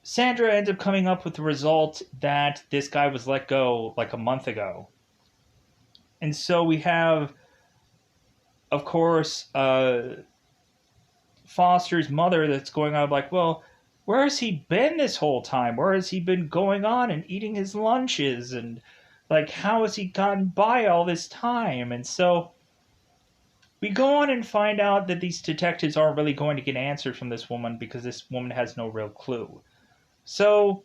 Sandra ends up coming up with the result that this guy was let go like a month ago. And so we have, of course, Foster's mother that's going on like, well, where has he been this whole time? Where has he been going on and eating his lunches? And, like, how has he gotten by all this time? And so we go on and find out that these detectives aren't really going to get answers from this woman because this woman has no real clue. So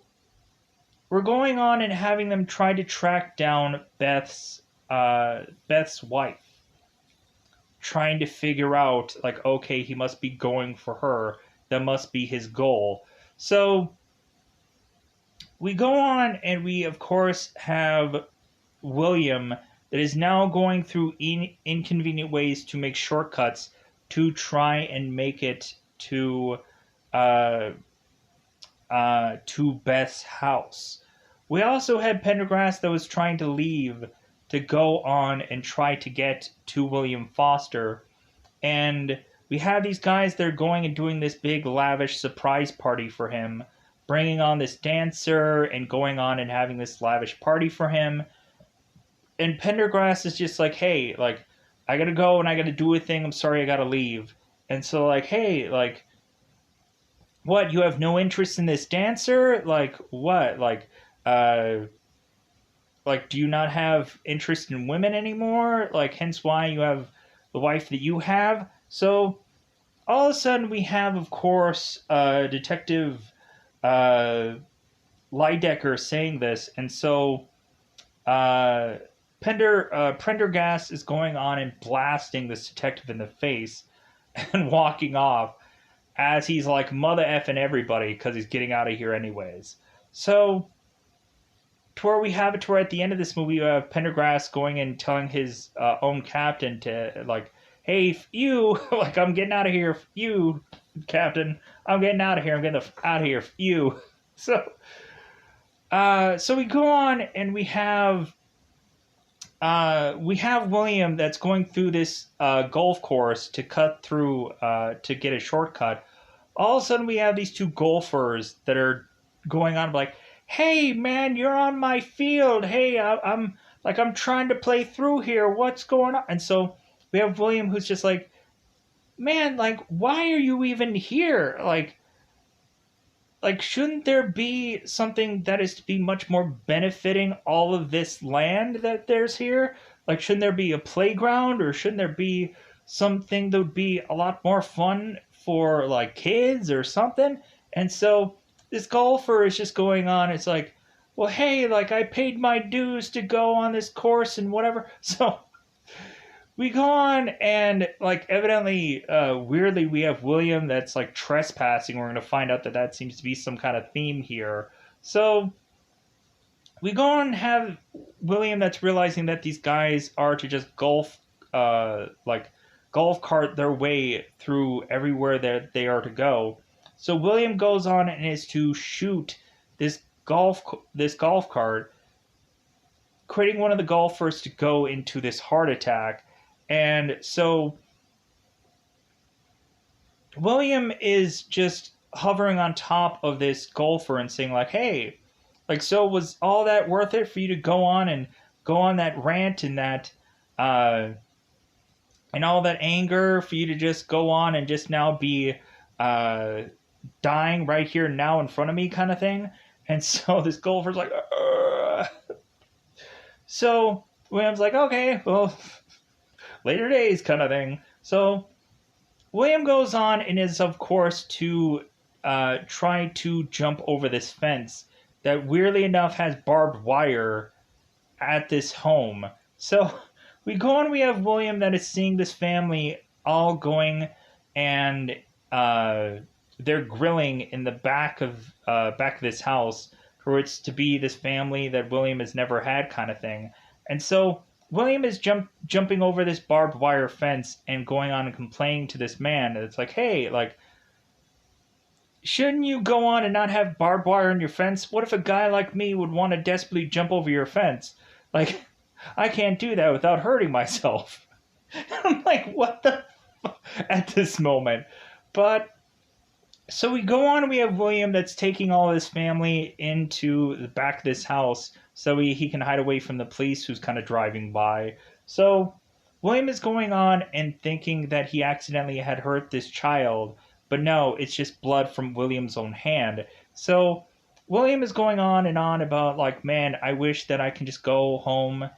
we're going on and having them try to track down Beth's wife, trying to figure out, like, okay, he must be going for her. That must be his goal. So we go on and we, of course, have William that is now going through inconvenient ways to make shortcuts to try and make it to Beth's house. We also had Pendergrass that was trying to leave to go on and try to get to William Foster. And we have these guys that are going and doing this big lavish surprise party for him, bringing on this dancer and going on and having this lavish party for him. And Pendergrass is just like, hey, like, I gotta go and I gotta do a thing. I'm sorry, I gotta leave. And so, like, hey, like, what, you have no interest in this dancer? Like, what? Like, do you not have interest in women anymore? Like, hence why you have the wife that you have? So, all of a sudden, we have, of course, Detective Lydecker saying this. And so, Prendergast is going on and blasting this detective in the face and walking off as he's like mother effing everybody because he's getting out of here anyways. So to where we have it to where at the end of this movie, you have Pendergrass going and telling his own captain to, like, hey, you, like, I'm getting out of here, you, captain, I'm getting out of here, I'm getting out of here, you. So, so we go on and we have William that's going through this golf course to cut through to get a shortcut. All of a sudden, we have these two golfers that are going on like, "Hey, man, you're on my field. Hey, I'm trying to play through here. What's going on?" And so we have William who's just like, "Man, like, why are you even here? Like, shouldn't there be something that is to be much more benefiting all of this land that there's here? Like, shouldn't there be a playground, or shouldn't there be something that would be a lot more fun for, like, kids or something?" And so this golfer is just going on. It's like, well, hey, like, I paid my dues to go on this course and whatever. So we go on, and like evidently weirdly we have William that's like trespassing. We're going to find out that that seems to be some kind of theme here. So we go on and have William that's realizing that these guys are to just like golf cart their way through everywhere that they are to go. So William goes on and is to shoot this golf cart, creating one of the golfers to go into this heart attack. And so William is just hovering on top of this golfer and saying like, "Hey, like, so was all that worth it for you to go on and go on that rant uh and all that anger for you to just go on and just now be uh dying right here now in front of me kind of thing?" And so this golfer's like, "Ugh." So William's like, "Okay, well, later days kind of thing." So William goes on and is, of course, to try to jump over this fence that weirdly enough has barbed wire at this home. So we go on, we have William that is seeing this family all going and they're grilling in the back of this house for it's to be this family that William has never had kind of thing. And so William is jumping over this barbed wire fence and going on and complaining to this man. It's like, "Hey, like, shouldn't you go on and not have barbed wire on your fence? What if a guy like me would want to desperately jump over your fence? Like, I can't do that without hurting myself." I'm like, what the at this moment. But so we go on and we have William that's taking all his family into the back of this house so he can hide away from the police who's kind of driving by. So William is going on and thinking that he accidentally had hurt this child, but no, it's just blood from William's own hand. So William is going on and on about like, "Man, I wish that I can just go home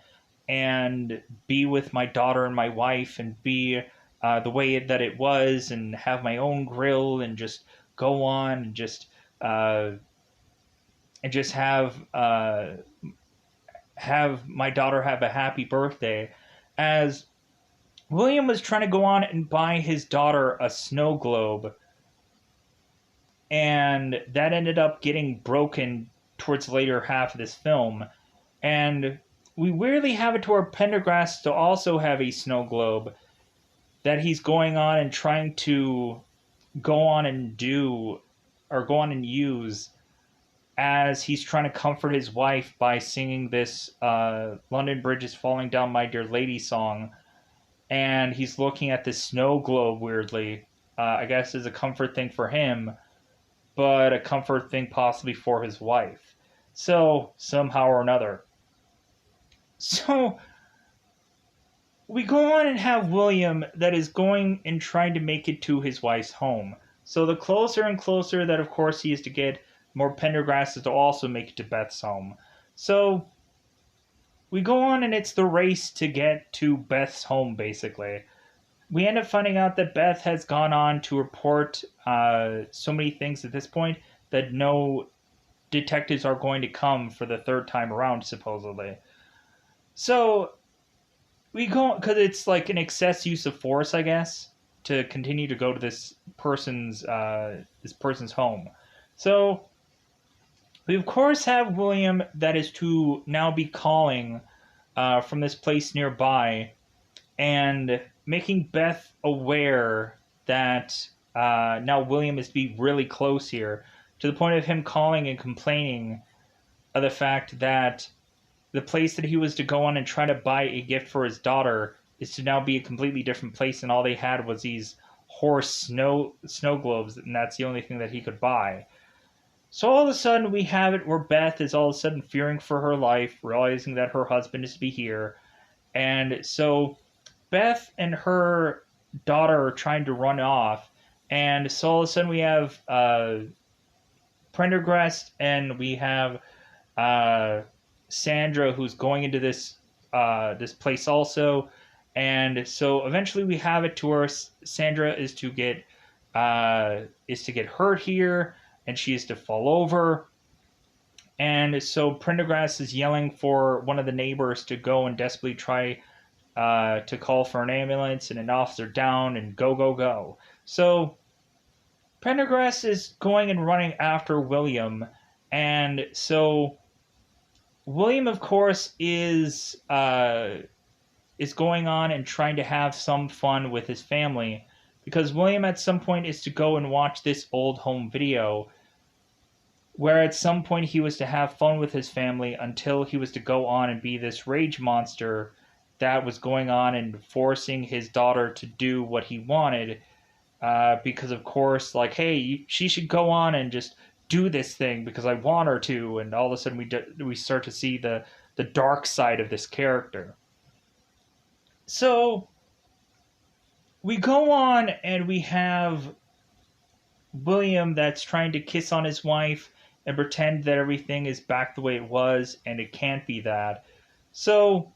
and be with my daughter and my wife and be the way that it was and have my own grill and just go on uh, and just have my daughter have a happy birthday." As William was trying to go on and buy his daughter a snow globe, and that ended up getting broken towards the later half of this film. And we weirdly have it to where Pendergrass to also have a snow globe that he's going on and trying to go on and do or go on and use as he's trying to comfort his wife by singing this London Bridge is Falling Down, My Dear Lady song. And he's looking at this snow globe weirdly. I guess as a comfort thing for him, but a comfort thing possibly for his wife. So, somehow or another. So, we go on and have William that is going and trying to make it to his wife's home. So, the closer and closer that, of course, he is to get, more Pendergrass is to also make it to Beth's home. So, we go on and it's the race to get to Beth's home, basically. We end up finding out that Beth has gone on to report so many things at this point that no detectives are going to come for the third time around, supposedly. So we go because it's like an excess use of force, I guess, to continue to go to this person's home. So We of course have William that is to now be calling from this place nearby and making Beth aware that now William is to be really close here, to the point of him calling and complaining of the fact that the place that he was to go on and try to buy a gift for his daughter is to now be a completely different place, and all they had was these horse snow globes, and that's the only thing that he could buy. So all of a sudden we have it where Beth is all of a sudden fearing for her life, realizing that her husband is to be here, and so Beth and her daughter are trying to run off, and so all of a sudden we have Prendergast and we have uh, Sandra who's going into this place also, and so eventually we have it to where Sandra is to get hurt here, and she is to fall over, and so Prendergast is yelling for one of the neighbors to go and desperately try to call for an ambulance and an officer down and go, go, go. So Prendergast is going and running after William, and so William, of course, is going on and trying to have some fun with his family, because William at some point is to go and watch this old home video where at some point he was to have fun with his family until he was to go on and be this rage monster that was going on and forcing his daughter to do what he wanted. Because of course, like, hey, she should go on and just do this thing because I want her to, and all of a sudden we start to see the dark side of this character. So we go on and we have William that's trying to kiss on his wife and pretend that everything is back the way it was, and it can't be that. So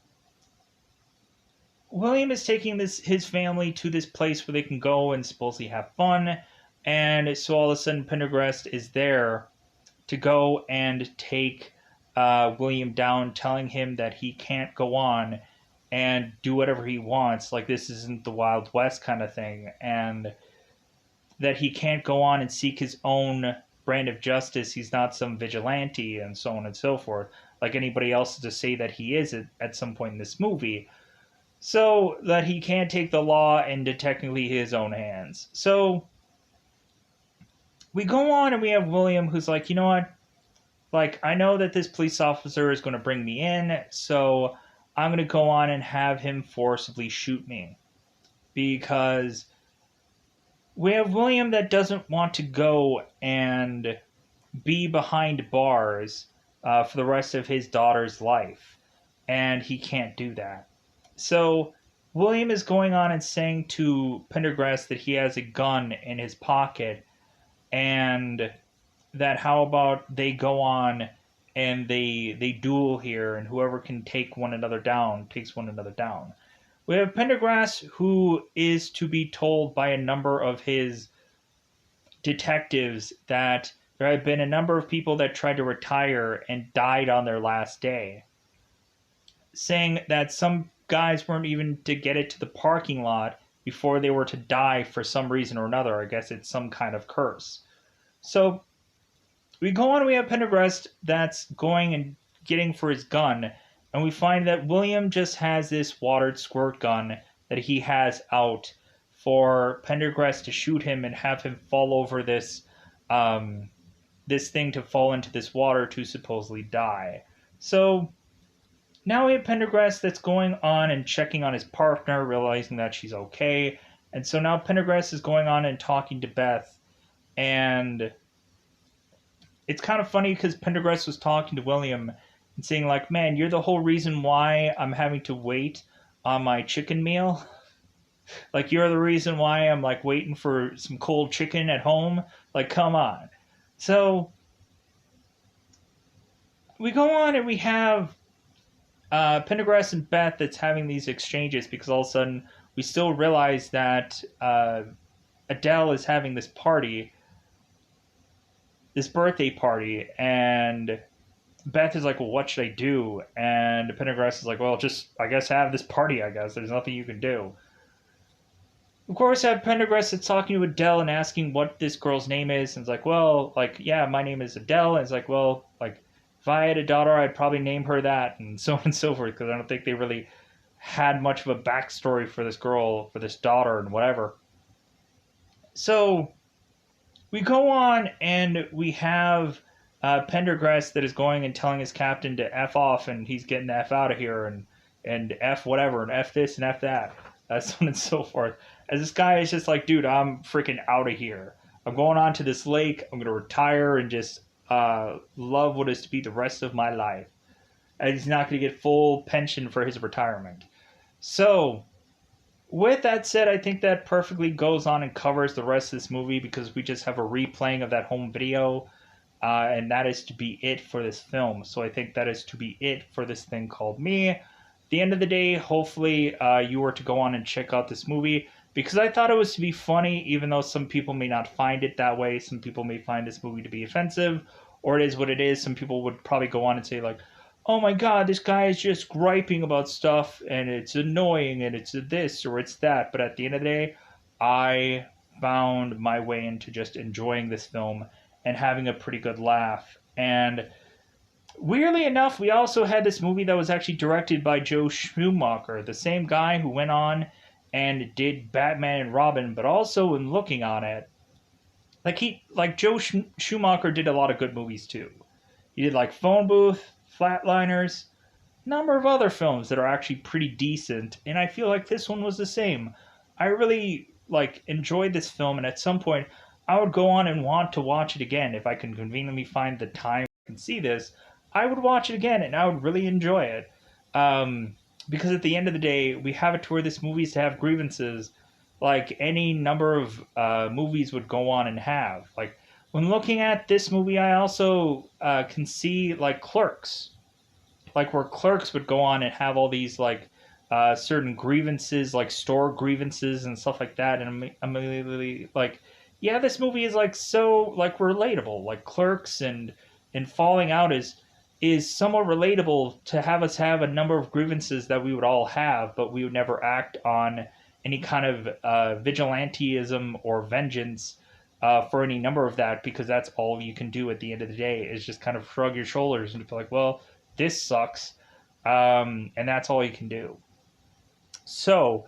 William is taking his family to this place where they can go and supposedly have fun, and so all of a sudden Pendergast is there to go and take William down, telling him that he can't go on and do whatever he wants, like this isn't the Wild West kind of thing, and that he can't go on and seek his own brand of justice. He's not some vigilante, and so on and so forth, like anybody else to say that he is at some point in this movie. So that he can't take the law into technically his own hands. So we go on and we have William who's like, you know what? Like, I know that this police officer is going to bring me in, so I'm going to go on and have him forcibly shoot me. Because we have William that doesn't want to go and be behind bars for the rest of his daughter's life. And he can't do that. So William is going on and saying to Pendergast that he has a gun in his pocket, and that how about they go on and they duel here, and whoever can take one another down takes one another down. We have Pendergast who is to be told by a number of his detectives that there have been a number of people that tried to retire and died on their last day, saying that some guys weren't even to get it to the parking lot before they were to die for some reason or another. I guess it's some kind of curse. So we go on, we have Pendergast that's going and getting for his gun, and we find that William just has this watered squirt gun that he has out for Pendergast to shoot him and have him fall over this this thing to fall into this water to supposedly die. So now we have Pendergast that's going on and checking on his partner, realizing that she's okay. And so now Pendergast is going on and talking to Beth. And it's kind of funny because Pendergast was talking to William and saying, like, man, you're the whole reason why I'm having to wait on my chicken meal. Like, you're the reason why I'm, like, waiting for some cold chicken at home. Like, come on. So we go on and we have Pendergast and Beth that's having these exchanges, because all of a sudden we still realize that Adele is having this party, this birthday party, and Beth is like, well, what should I do? And Pendergast is like, well, just, I guess, have this party, I guess. There's nothing you can do. Of course, I have Pendergrass that's talking to Adele and asking what this girl's name is, and it's like, well, like, yeah, my name is Adele, and it's like, well, like, if I had a daughter, I'd probably name her that, and so on and so forth, because I don't think they really had much of a backstory for this girl, for this daughter, and whatever. So we go on, and we have Pendergrass that is going and telling his captain to F off, and he's getting the F out of here, and F whatever, and F this and F that, so on and so forth. As this guy is just like, dude, I'm freaking out of here. I'm going on to this lake. I'm going to retire and just love what is to be the rest of my life. And he's not going to get full pension for his retirement. So, with that said, I think that perfectly goes on and covers the rest of this movie because we just have a replaying of that home video, and that is to be it for this film. So I think that is to be it for this thing called Me. At the end of the day, hopefully you were to go on and check out this movie because I thought it was to be funny, even though some people may not find it that way. Some people may find this movie to be offensive, or it is what it is. Some people would probably go on and say, like, oh my god, this guy is just griping about stuff and it's annoying and it's this or it's that. But at the end of the day, I found my way into just enjoying this film and having a pretty good laugh. And weirdly enough, we also had this movie that was actually directed by Joe Schumacher, the same guy who went on and did Batman and Robin, but also in looking on it, like Joe Schumacher did a lot of good movies too. He did like Phone Booth, Flatliners, a number of other films that are actually pretty decent, and I feel like this one was the same. I really like enjoyed this film, and at some point, I would go on and want to watch it again if I can conveniently find the time and see this. I would watch it again, and I would really enjoy it. Because at the end of the day, we have it to where this movie's to have grievances, like any number of movies would go on and have. Like when looking at this movie, I also can see like Clerks, like where Clerks would go on and have all these like certain grievances, like store grievances and stuff like that, and I'm immediately like, yeah, this movie is like so like relatable. Like Clerks and Falling Out is somewhat relatable to have us have a number of grievances that we would all have, but we would never act on any kind of vigilanteism or vengeance for any number of that because that's all you can do at the end of the day is just kind of shrug your shoulders and be like, well, this sucks. And that's all you can do. So,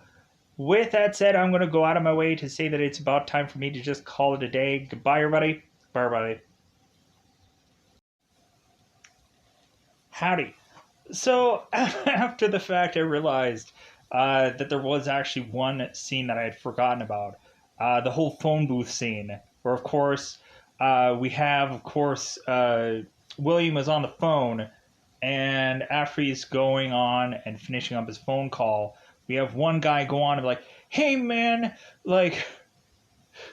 with that said, I'm going to go out of my way to say that it's about time for me to just call it a day. Goodbye, everybody. Bye, everybody. Howdy. So, after the fact, I realized that there was actually one scene that I had forgotten about. The whole phone booth scene, where, of course, we have, of course, William is on the phone, and after he's going on and finishing up his phone call, we have one guy go on and be like, hey, man, like,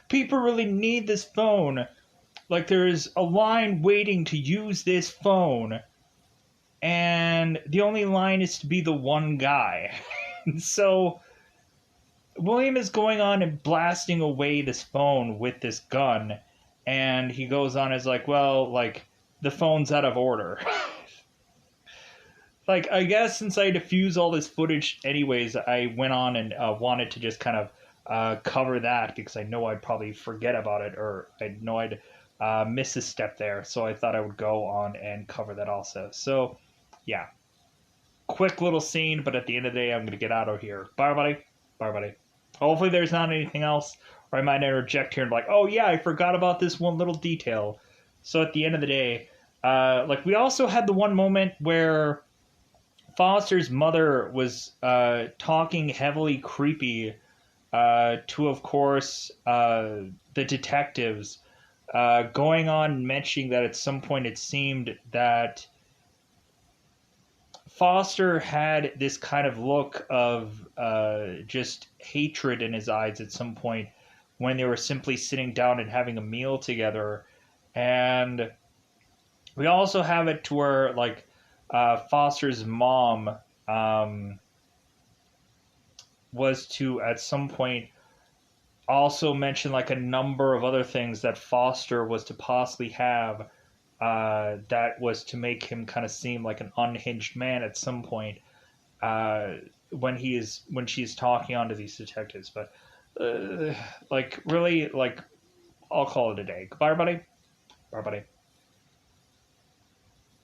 people really need this phone. Like, there's a line waiting to use this phone and the only line is to be the one guy. So William is going on and blasting away this phone with this gun, and he goes on as like, well, like the phone's out of order. Like I guess since I diffuse all this footage anyways, I went on and wanted to just kind of cover that because I know I'd probably forget about it or I know I'd miss a step there. So I thought I would go on and cover that also. So yeah, quick little scene, but at the end of the day, I'm going to get out of here. Bye, buddy. Bye, buddy. Hopefully, there's not anything else, or I might interject here and be like, oh, yeah, I forgot about this one little detail. So at the end of the day, like, we also had the one moment where Foster's mother was talking heavily creepy to, of course, the detectives, going on mentioning that at some point it seemed that Foster had this kind of look of just hatred in his eyes at some point when they were simply sitting down and having a meal together. And we also have it to where, like, Foster's mom was to, at some point, also mention, like, a number of other things that Foster was to possibly have that was to make him kind of seem like an unhinged man at some point when she's talking on to these detectives. But Like really, like I'll call it a day. Goodbye, everybody. Bye, buddy.